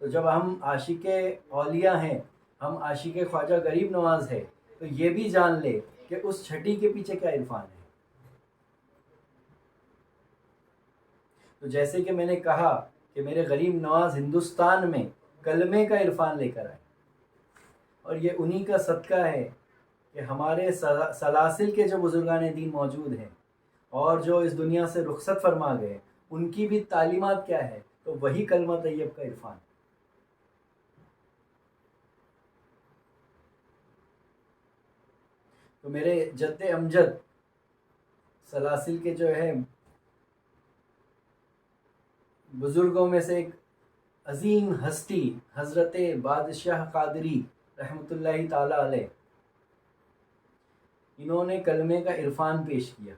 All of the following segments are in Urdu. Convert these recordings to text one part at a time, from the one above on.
تو جب ہم عاشق اولیاء ہیں، ہم عاشق خواجہ غریب نواز ہے، تو یہ بھی جان لے کہ اس چھٹی کے پیچھے کیا عرفان ہے۔ تو جیسے کہ میں نے کہا کہ میرے غریب نواز ہندوستان میں کلمے کا عرفان لے کر آئے، اور یہ انہی کا صدقہ ہے کہ ہمارے سلاسل کے جو بزرگان دین موجود ہیں اور جو اس دنیا سے رخصت فرما گئے، ان کی بھی تعلیمات کیا ہے؟ تو وہی کلمہ طیب کا عرفان۔ تو میرے جد امجد سلاسل کے جو ہے بزرگوں میں سے ایک عظیم ہستی حضرت بادشاہ قادری رحمۃ اللہ تعالی علیہ، انہوں نے کلمے کا عرفان پیش کیا۔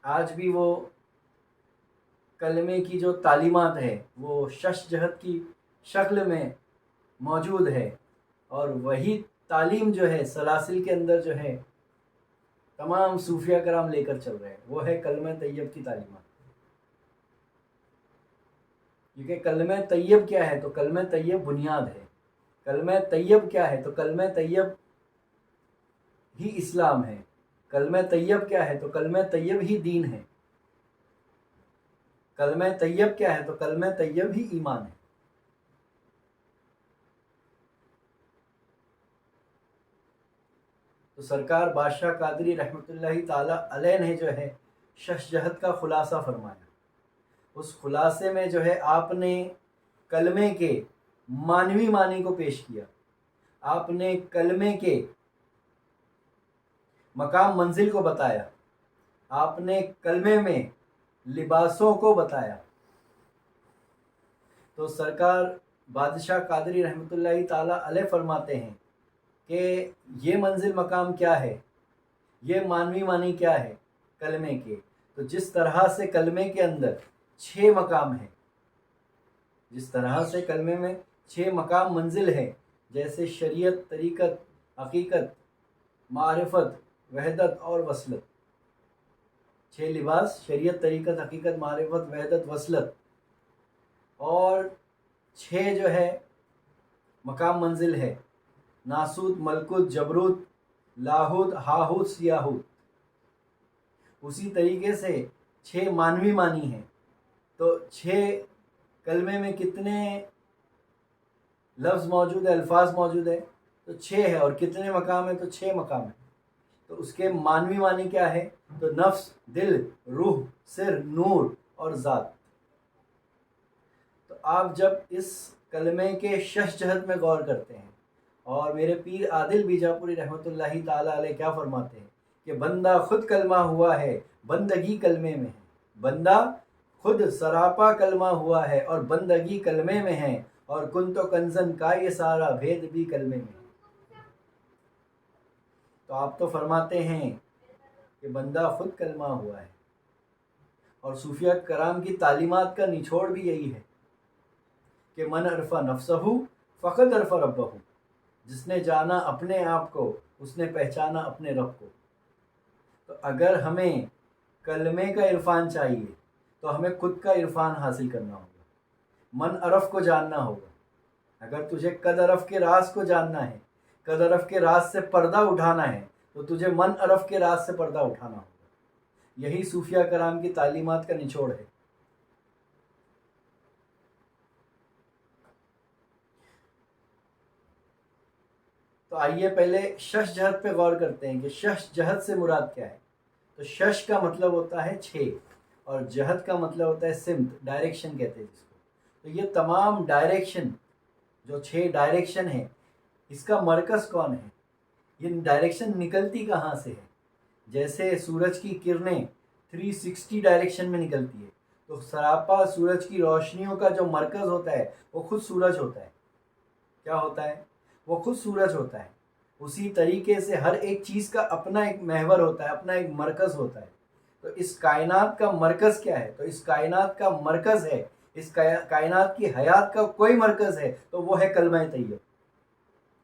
آج بھی وہ کلمے کی جو تعلیمات ہے وہ شش جہت کی شکل میں موجود ہے، اور وہی تعلیم جو ہے سلاسل کے اندر جو ہے تمام صوفیہ کرام لے کر چل رہے ہیں، وہ ہے کلمہ طیب کی تعلیمات۔ کیونکہ کلمہ طیب کیا ہے؟ تو کلمہ طیب بنیاد ہے۔ کلمہ طیب کیا ہے؟ تو کلمہ طیب ہی اسلام ہے۔ کلمہ طیب کیا ہے؟ تو کلمہ طیب ہی دین ہے۔ کلمہ طیب کیا ہے؟ تو کلمہ طیب ہی ایمان ہے۔ تو سرکار بادشاہ قادری رحمۃ اللہ تعالی علیہ نے جو ہے شش جہت کا خلاصہ فرمایا۔ اس خلاصے میں جو ہے آپ نے کلمے کے معنوی معنی کو پیش کیا، آپ نے کلمے کے مقام منزل کو بتایا، آپ نے کلمے میں لباسوں کو بتایا۔ تو سرکار بادشاہ قادری رحمۃ اللہ تعالی علیہ فرماتے ہیں کہ یہ منزل مقام کیا ہے، یہ معنوی معنی کیا ہے کلمے کے؟ تو جس طرح سے کلمے کے اندر 6 مقام ہیں، جس طرح سے کلمے میں 6 مقام منزل ہیں، جیسے شریعت، طریقت، حقیقت، معرفت، وحدت اور وصلت۔ 6 لباس، شریعت، طریقت، حقیقت، معرفت، وحدت، وصلت، اور 6 جو ہے مقام منزل ہے، ناسوت، ملکوت، جبروت، لاہوت، ہاہوت، سیاہوت۔ اسی طریقے سے 6 معنوی معنی ہیں۔ تو 6 کلمے میں کتنے لفظ موجود ہے، الفاظ موجود ہے؟ تو 6 ہے۔ اور کتنے مقام ہیں؟ تو 6 مقام ہیں۔ تو اس کے معنوی معنی کیا ہے؟ تو نفس، دل، روح، سر، نور اور ذات۔ تو آپ جب اس کلمے کے شش جہت میں غور کرتے ہیں، اور میرے پیر عادل بیجاپوری رحمۃ اللہ تعالی علیہ کیا فرماتے ہیں کہ بندہ خود کلمہ ہوا ہے، بندگی کلمے میں ہے۔ بندہ خود سراپا کلمہ ہوا ہے اور بندگی کلمے میں ہے، اور کن تو کنزن کا یہ سارا بھید بھی کلمے میں ہے۔ تو آپ تو فرماتے ہیں کہ بندہ خود کلمہ ہوا ہے، اور صوفیہ کرام کی تعلیمات کا نچوڑ بھی یہی ہے کہ من عرف نفسہ فقط عرف ربہ، جس نے جانا اپنے آپ کو اس نے پہچانا اپنے رب کو۔ تو اگر ہمیں کلمے کا عرفان چاہیے تو ہمیں خود کا عرفان حاصل کرنا ہوگا، من عرف کو جاننا ہوگا۔ اگر تجھے قد عرف کے راز کو جاننا ہے، قد عرف کے راز سے پردہ اٹھانا ہے، تو تجھے من عرف کے راز سے پردہ اٹھانا ہوگا۔ یہی صوفیہ کرام کی تعلیمات کا نچوڑ ہے۔ تو آئیے پہلے شش جہت پہ غور کرتے ہیں کہ شش جہت سے مراد کیا ہے۔ تو شش کا مطلب ہوتا ہے 6، اور جہت کا مطلب ہوتا ہے سمت، ڈائریکشن کہتے ہیں جس کو۔ تو یہ تمام ڈائریکشن، جو 6 ڈائریکشن ہیں، اس کا مرکز کون ہے؟ یہ ڈائریکشن نکلتی کہاں سے ہے؟ جیسے سورج کی کرنیں 360 ڈائریکشن میں نکلتی ہے، تو سراپا سورج کی روشنیوں کا جو مرکز ہوتا ہے وہ خود سورج ہوتا ہے۔ کیا ہوتا ہے؟ وہ خود سورج ہوتا ہے۔ اسی طریقے سے ہر ایک چیز کا اپنا ایک محور ہوتا ہے، اپنا ایک مرکز ہوتا ہے۔ تو اس کائنات کا مرکز کیا ہے؟ تو اس کائنات کا مرکز ہے، اس کائنات کی حیات کا کوئی مرکز ہے تو وہ ہے کلمہ طیب۔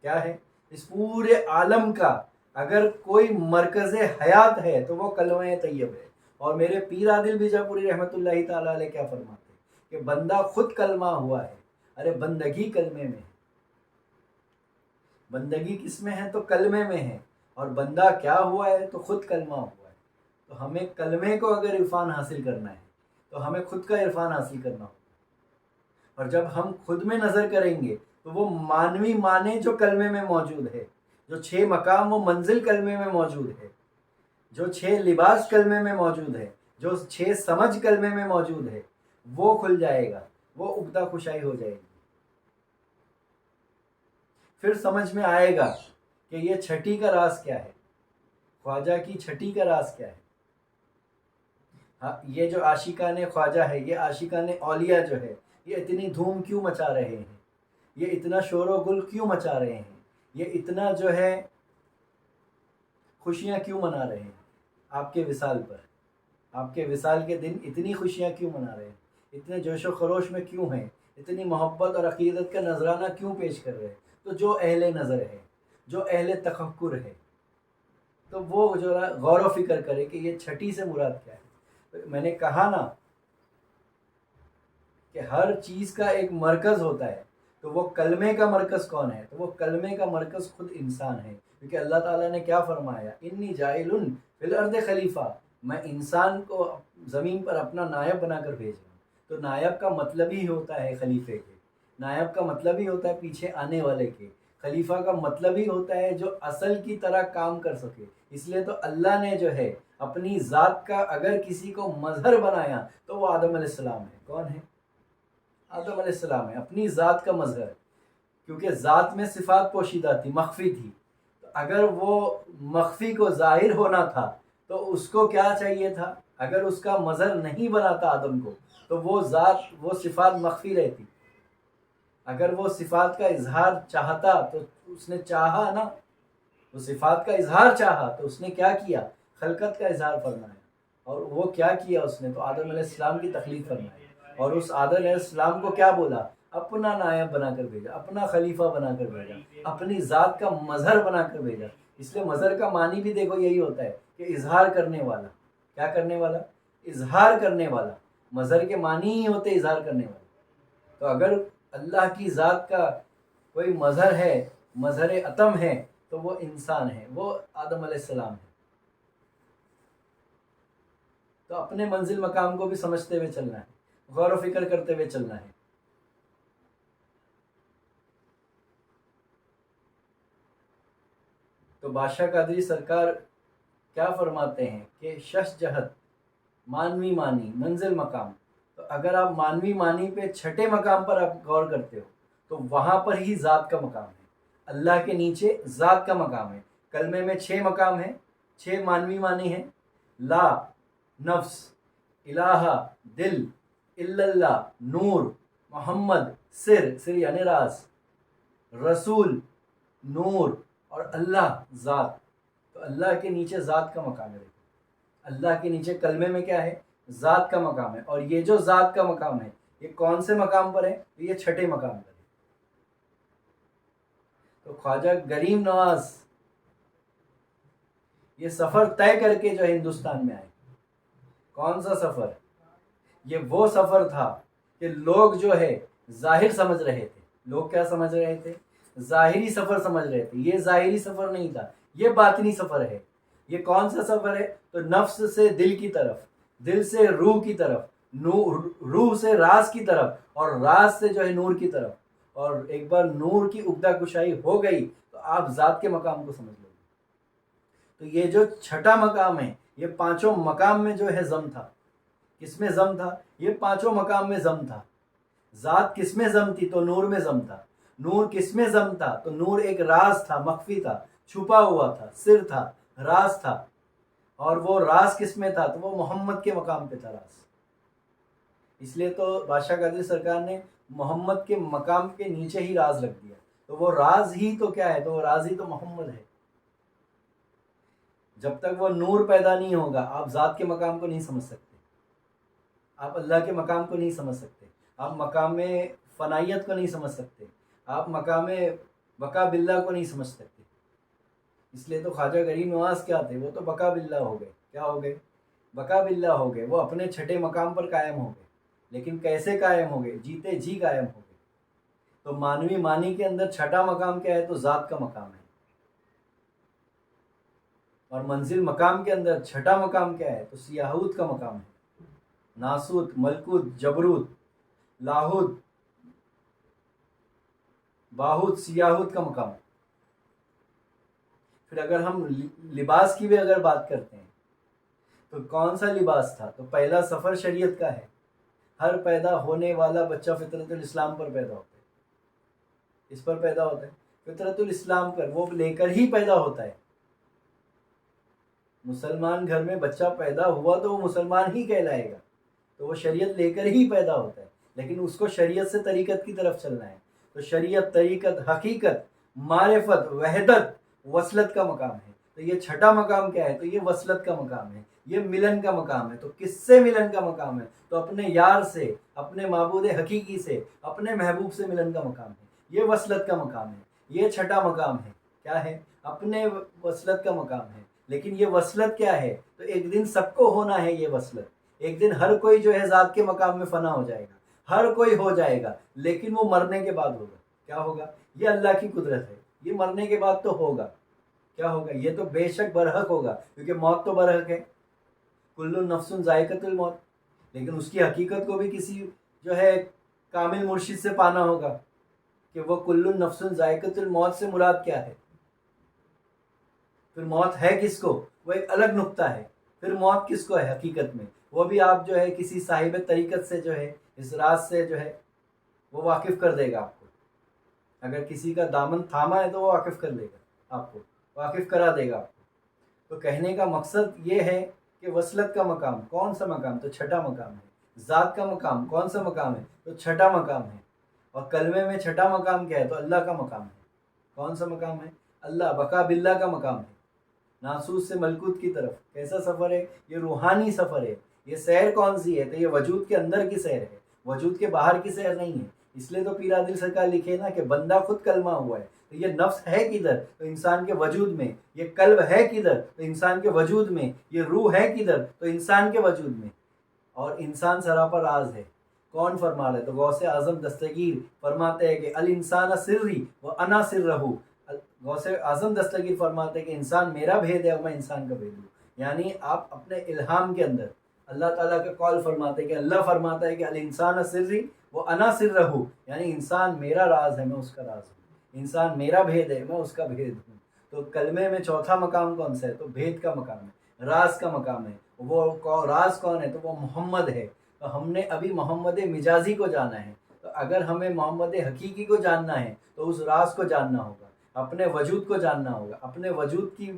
کیا ہے؟ اس پورے عالم کا اگر کوئی مرکز حیات ہے تو وہ کلمہ طیب ہے، اور میرے پیر عادل بیجاپوری رحمۃ اللہ تعالیٰ علیہ کیا فرماتے کہ بندہ خود کلمہ ہوا ہے. ارے بندگی کلمے میں ہے، بندگی کس میں ہے؟ تو کلمے میں ہے. اور بندہ کیا ہوا ہے؟ تو خود کلمہ ہوا ہے. تو ہمیں کلمے کو اگر عرفان حاصل کرنا ہے تو ہمیں خود کا عرفان حاصل کرنا ہوگا. اور جب ہم خود میں نظر کریں گے تو وہ مانوی معنی جو کلمے میں موجود ہے، جو 6 مقام و منزل کلمے میں موجود ہے، جو 6 لباس کلمے میں موجود ہے، جو 6 سمجھ کلمے میں موجود ہے، وہ کھل جائے گا، وہ عقدہ کشائی ہو جائے گی. پھر سمجھ میں آئے گا کہ یہ چھٹی کا راز کیا ہے، خواجہ کی چھٹی کا راز کیا ہے. یہ جو عاشقان خواجہ ہے، یہ عاشقان اولیاء جو ہے، یہ اتنی دھوم کیوں مچا رہے ہیں، یہ اتنا شور و گل کیوں مچا رہے ہیں، یہ اتنا جو ہے خوشیاں کیوں منا رہے ہیں آپ کے وصال پر، آپ کے وصال کے دن اتنی خوشیاں کیوں منا رہے ہیں، اتنے جوش و خروش میں کیوں ہیں، اتنی محبت اور عقیدت کا نذرانہ کیوں پیش کر رہے ہیں. تو جو اہل نظر ہے، جو اہل تفکر ہے، تو وہ جو غور و فکر کرے کہ یہ چھٹی سے مراد کیا ہے. میں نے کہا نا کہ ہر چیز کا ایک مرکز ہوتا ہے. تو وہ کلمے کا مرکز کون ہے؟ تو وہ کلمے کا مرکز خود انسان ہے. کیونکہ اللہ تعالیٰ نے کیا فرمایا؟ انی جاعل فی الارض خلیفہ، میں انسان کو زمین پر اپنا نائب بنا کر بھیج رہا ہوں. تو نائب کا مطلب ہی ہوتا ہے خلیفے کے، نائب کا مطلب ہی ہوتا ہے پیچھے آنے والے کے، خلیفہ کا مطلب ہی ہوتا ہے جو اصل کی طرح کام کر سکے. اس لیے تو اللہ نے جو ہے اپنی ذات کا اگر کسی کو مظہر بنایا تو وہ آدم علیہ السلام ہے. کون ہے؟ آدم علیہ السلام ہے، اپنی ذات کا مظہر. کیونکہ ذات میں صفات پوشیدہ تھی، مخفی تھی. تو اگر وہ مخفی کو ظاہر ہونا تھا تو اس کو کیا چاہیے تھا؟ اگر اس کا مظہر نہیں بناتا آدم کو تو وہ ذات، وہ صفات مخفی رہتی. اگر وہ صفات کا اظہار چاہتا تو اس نے چاہا نا، وہ صفات کا اظہار چاہا تو اس نے کیا کیا؟ خلقت کا اظہار فرمایا. اور وہ کیا کیا اس نے؟ تو آدم علیہ السلام کی تخلیق فرمائی. اور اس آدم علیہ السلام کو کیا بولا؟ اپنا نائب بنا کر بھیجا، اپنا خلیفہ بنا کر بھیجا، اپنی ذات کا مظہر بنا کر بھیجا. اس لیے مظہر کا معنی بھی دیکھو یہی ہوتا ہے کہ اظہار کرنے والا. کیا کرنے والا؟ اظہار کرنے والا. مظہر کے معنی ہی ہوتے اظہار کرنے والا. تو اگر اللہ کی ذات کا کوئی مظہر ہے، مظہر عتم ہے، تو وہ انسان ہے، وہ آدم علیہ السلام ہے. تو اپنے منزل مقام کو بھی سمجھتے ہوئے چلنا ہے، غور و فکر کرتے ہوئے چلنا ہے. تو بادشاہ قادری سرکار کیا فرماتے ہیں کہ شش جہت، مانوی معنی، منزل مقام. تو اگر آپ مانوی معنی پہ 6 مقام پر آپ غور کرتے ہو تو وہاں پر ہی ذات کا مقام ہے. اللہ کے نیچے ذات کا مقام ہے. کلمے میں 6 مقام ہیں، 6 مانوی معنی ہیں. لا، نفس، الہ، دل، الا اللہ، نور، محمد، سر یعنی راز، رسول، نور، اور اللہ ذات. تو اللہ کے نیچے ذات کا مقام ہے. اللہ کے نیچے کلمے میں کیا ہے؟ ذات کا مقام ہے. اور یہ جو ذات کا مقام ہے یہ کون سے مقام پر ہے؟ یہ 6 مقام پر ہے. تو خواجہ غریب نواز یہ سفر طے کر کے جو ہندوستان میں آئے. کون سا سفر؟ یہ وہ سفر تھا کہ لوگ جو ہے ظاہر سمجھ رہے تھے. لوگ کیا سمجھ رہے تھے؟ ظاہری سفر سمجھ رہے تھے. یہ ظاہری سفر نہیں تھا، یہ باطنی سفر ہے. یہ کون سا سفر ہے؟ تو نفس سے دل کی طرف، دل سے روح کی طرف، روح سے راز کی طرف، اور راز سے جو ہے نور کی طرف. اور ایک بار نور کی عقدہ کشائی ہو گئی تو آپ ذات کے مقام کو سمجھ لو گے. تو یہ جو 6 مقام ہے، یہ 5 مقام میں جو ہے ضم تھا. کس میں ضم تھا؟ یہ 5 مقام میں ضم تھا. ذات کس میں ضم تھی؟ تو نور میں ضم تھا. نور کس میں ضم تھا؟ تو نور ایک راز تھا، مخفی تھا، چھپا ہوا تھا، سر تھا، راز تھا. اور وہ راز کس میں تھا؟ تو وہ محمد کے مقام پہ تھا راز. اس لیے تو بادشاہ قادری سرکار نے محمد کے مقام کے نیچے ہی راز رکھ دیا. تو وہ راز ہی تو کیا ہے؟ تو وہ راز ہی تو محمد ہے. جب تک وہ نور پیدا نہیں ہوگا آپ ذات کے مقام کو نہیں سمجھ سکتے، آپ اللہ کے مقام کو نہیں سمجھ سکتے، آپ مقام فنائیت کو نہیں سمجھ سکتے، آپ مقام بقا باللہ کو نہیں سمجھ سکتے. اس لیے تو خواجہ غریب نواز کیا تھے؟ وہ تو بقا باللہ ہو گئے. کیا ہو گئے؟ بقا باللہ ہو گئے، وہ اپنے چھٹے مقام پر قائم ہو گئے. لیکن کیسے قائم ہو گئے؟ جیتے جی قائم ہو گئے. تو مانوی معنی کے اندر چھٹا مقام کیا ہے؟ تو ذات کا مقام ہے. اور منزل مقام کے اندر چھٹا مقام کیا ہے؟ تو سیاہوت کا مقام ہے. ناسوت، ملکوت، جبروت، لاہوت، باہوت، سیاہوت کا مقام. پھر اگر ہم لباس کی بھی اگر بات کرتے ہیں تو کون سا لباس تھا؟ تو پہلا سفر شریعت کا ہے. ہر پیدا ہونے والا بچہ فطرت الاسلام پر پیدا ہوتا ہے. اس پر پیدا ہوتا ہے فطرت الاسلام پر، وہ لے کر ہی پیدا ہوتا ہے. مسلمان گھر میں بچہ پیدا ہوا تو وہ مسلمان ہی کہلائے گا. تو وہ شریعت لے کر ہی پیدا ہوتا ہے، لیکن اس کو شریعت سے طریقت کی طرف چلنا ہے. تو شریعت، طریقت، حقیقت، معرفت، وحدت، وصلت کا مقام ہے. تو یہ چھٹا مقام کیا ہے؟ تو یہ وصلت کا مقام ہے، یہ ملن کا مقام ہے. تو کس سے ملن کا مقام ہے؟ تو اپنے یار سے، اپنے معبود حقیقی سے، اپنے محبوب سے ملن کا مقام ہے. یہ وصلت کا مقام ہے، یہ چھٹا مقام ہے. کیا ہے؟ اپنے وصلت کا مقام ہے. لیکن یہ وصلت کیا ہے؟ تو ایک دن سب کو ہونا ہے یہ وصلت. ایک دن ہر کوئی جو ہے ذات کے مقام میں فنا ہو جائے گا، ہر کوئی ہو جائے گا، لیکن وہ مرنے کے بعد ہوگا. کیا ہوگا؟ یہ اللہ کی قدرت ہے. یہ مرنے کے بعد تو ہوگا. کیا ہوگا؟ یہ تو بے شک برحق ہوگا، کیونکہ موت تو برحق ہے. کل نفس ذائقۃ الموت. لیکن اس کی حقیقت کو بھی کسی جو ہے کامل مرشد سے پانا ہوگا کہ وہ کل نفس ذائقۃ الموت سے مراد کیا ہے. پھر موت ہے کس کو؟ وہ ایک الگ نقطہ ہے. پھر موت کس کو ہے حقیقت میں؟ وہ بھی آپ جو ہے کسی صاحب طریقت سے جو ہے اس راز سے جو ہے وہ واقف کر دے گا آپ کو. اگر کسی کا دامن تھاما ہے تو وہ واقف کر دے گا آپ کو، واقف کرا دے گا آپ کو. تو کہنے کا مقصد یہ ہے کہ وصلت کا مقام کون سا مقام؟ تو چھٹا مقام ہے. ذات کا مقام کون سا مقام ہے؟ تو چھٹا مقام ہے. اور کلمے میں چھٹا مقام کیا ہے؟ تو اللہ کا مقام ہے. کون سا مقام ہے؟ اللہ، بقا باللہ کا مقام ہے. ناسوس سے ملکوت کی طرف کیسا سفر ہے؟ یہ روحانی سفر ہے. یہ سیر کون سی ہے؟ تو یہ وجود کے اندر کی سیر ہے، وجود کے باہر کی سیر نہیں ہے. اس لیے تو پیر عادل سرکار لکھے نا کہ بندہ خود کلمہ ہوا ہے. تو یہ نفس ہے کدھر؟ تو انسان کے وجود میں. یہ قلب ہے کدھر؟ تو انسان کے وجود میں. یہ روح ہے کدھر؟ تو انسان کے وجود میں. اور انسان سراپا راز ہے. کون فرما رہے؟ تو غوث اعظم دستگیر فرماتے ہیں کہ الانسان سری و انا سرہ. غوث اعظم دستگیر فرماتے ہیں کہ انسان میرا بھید ہے اور میں انسان کا بھید ہوں. یعنی آپ اپنے الہام کے اندر اللہ تعالیٰ کا قول فرماتے ہیں کہ اللہ فرماتا ہے کہ الانسان سری و انا سرہ، یعنی انسان میرا راز ہے، میں اس کا راز ہوں. انسان میرا بھید ہے، میں اس کا بھید ہوں. تو کلمے میں چوتھا مقام کون سا ہے؟ تو بھید کا مقام ہے، راز کا مقام ہے. وہ راز کون ہے؟ تو وہ محمد ہے. تو ہم نے ابھی محمد مجازی کو جانا ہے. تو اگر ہمیں محمد حقیقی کو جاننا ہے تو اس راز کو جاننا ہوگا، اپنے وجود کو جاننا ہوگا، اپنے وجود کی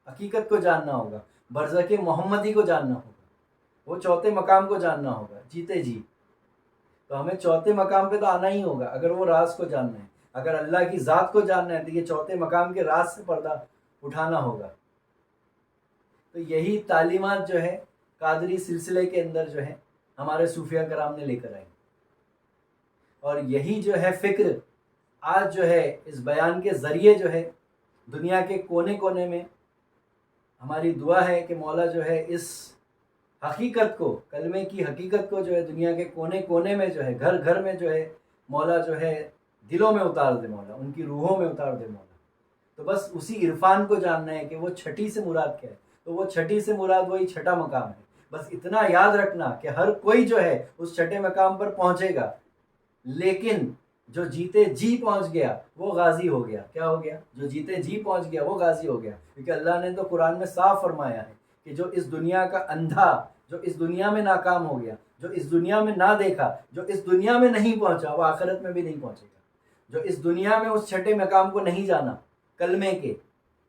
حقیقت کو جاننا ہوگا، برزخ محمدی کو جاننا ہوگا، وہ چوتھے مقام کو جاننا ہوگا جیتے جی. تو ہمیں چوتھے مقام پہ تو آنا ہی ہوگا اگر وہ راز کو جاننا ہے. اگر اللہ کی ذات کو جاننا ہے تو یہ چوتھے مقام کے راز سے پردہ اٹھانا ہوگا. تو یہی تعلیمات جو ہے قادری سلسلے کے اندر جو ہے ہمارے صوفیہ کرام نے لے کر آئی. اور یہی جو ہے فکر آج جو ہے اس بیان کے ذریعے جو ہے دنیا کے کونے کونے میں ہماری دعا ہے کہ مولا جو ہے اس حقیقت کو، کلمے کی حقیقت کو جو ہے دنیا کے کونے کونے میں جو ہے گھر گھر میں جو ہے مولا جو ہے دلوں میں اتار دے، مولا ان کی روحوں میں اتار دے مولا. تو بس اسی عرفان کو جاننا ہے کہ وہ چھٹی سے مراد کیا ہے. تو وہ چھٹی سے مراد وہی چھٹا مقام ہے. بس اتنا یاد رکھنا کہ ہر کوئی جو ہے اس چھٹے مقام پر پہنچے گا، لیکن جو جیتے جی پہنچ گیا وہ غازی ہو گیا. کیا ہو گیا؟ جو جیتے جی پہنچ گیا وہ غازی ہو گیا. کیونکہ اللہ نے تو قرآن میں صاف فرمایا ہے کہ جو اس دنیا کا اندھا، جو اس دنیا میں ناکام ہو گیا، جو اس دنیا میں نہ دیکھا، جو اس دنیا میں نہیں پہنچا، وہ آخرت میں بھی نہیں پہنچے گا. جو اس دنیا میں اس چھٹے مقام کو نہیں جانا، کلمے کے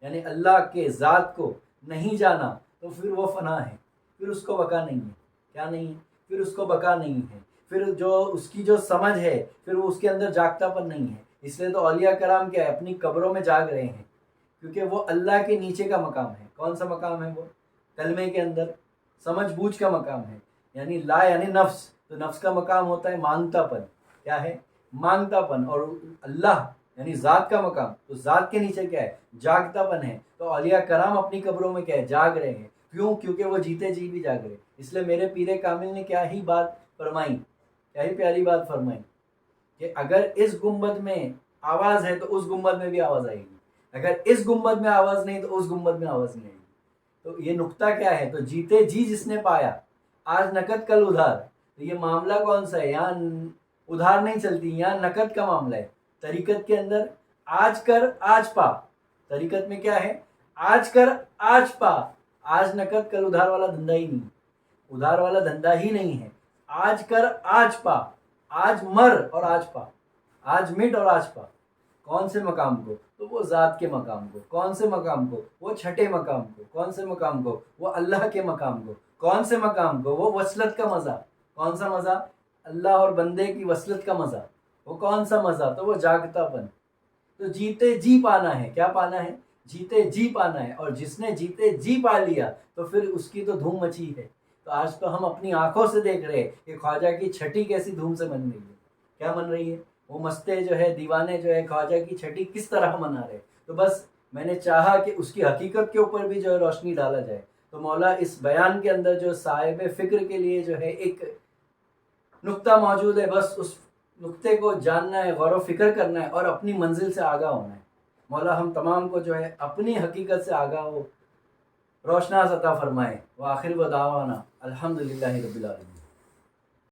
یعنی اللہ کے ذات کو نہیں جانا، تو پھر وہ فنا ہے، پھر اس کو بقا نہیں ہے. کیا نہیں ہے؟ پھر اس کو بقا نہیں ہے. پھر جو اس کی جو سمجھ ہے پھر وہ اس کے اندر جاگتا پن نہیں ہے. اس لیے تو اولیاء کرام کیا ہے اپنی قبروں میں جاگ رہے ہیں، کیونکہ وہ اللہ کے نیچے کا مقام ہے. کون سا مقام ہے؟ وہ کلمے کے اندر سمجھ بوجھ کا مقام ہے. یعنی لا یعنی نفس، تو نفس کا مقام ہوتا ہے مانگتا پن. کیا ہے؟ مانگتا پن. اور اللہ یعنی ذات کا مقام، تو ذات کے نیچے کیا ہے؟ جاگتا پن ہے. تو اولیاء کرام اپنی قبروں میں کیا ہے؟ جاگ رہے ہیں. کیوں؟ کیونکہ وہ جیتے جی بھی جاگرے. اس لیے میرے پیر کامل نے کیا ہی بات فرمائی، کیا ہی پیاری بات فرمائی کہ اگر اس گنبد میں آواز ہے تو اس گنبد میں بھی آواز آئے گی، اگر اس گنبد میں آواز نہیں تو اس گنبد میں آواز نہیں آئے گی. تو یہ نقطہ کیا ہے؟ تو جیتے جی جس نے پایا، آج نقد کل ادھار. تو یہ معاملہ کون سا ہے؟ یہاں ادھار نہیں چلتی، یہاں نقد کا معاملہ ہے. طریقت کے اندر آج کر آج پا. طریقت میں کیا ہے؟ آج کر آج پا. آج نقد کل ادھار والا دھندا ہی نہیں، ادھار والا دھندا ہی نہیں ہے. آج کر آج پا، آج مر اور آج پا، آج مٹ اور آج پا. کون سے مقام کو؟ تو وہ ذات کے مقام کو. کون سے مقام کو؟ وہ چھٹے مقام کو. کون سے مقام کو؟ وہ اللہ کے مقام کو. کون سے مقام کو؟ وہ وصلت کا مزہ. کون سا مزہ؟ اللہ اور بندے کی وصلت کا مزہ. وہ کون سا مزہ؟ تو وہ جاگتا پن. تو جیتے جی پانا ہے. کیا پانا ہے؟ جیتے جی پانا ہے. اور جس نے جیتے جی پا لیا تو پھر اس کی تو دھوم مچی ہے. تو آج تو ہم اپنی آنکھوں سے دیکھ رہے ہیں کہ خواجہ کی چھٹی کیسی دھوم سے من رہی ہے. کیا من رہی ہے؟ وہ مستے جو ہے، دیوانے جو ہے، خواجہ کی چھٹی کس طرح منا رہے. تو بس میں نے چاہا کہ اس کی حقیقت کے اوپر بھی جو ہے روشنی ڈالا جائے. تو مولا اس بیان کے اندر جو صاحب فکر کے لیے جو ہے ایک نقطہ موجود ہے، بس اس نقطے کو جاننا ہے، غور و فکر کرنا ہے اور اپنی منزل سے آگاہ ہونا ہے. مولا ہم تمام کو جو ہے اپنی حقیقت سے آگاہ ہو، روشناس عطا فرمائے. وآخر دعوانا الحمدللہ رب العالمین.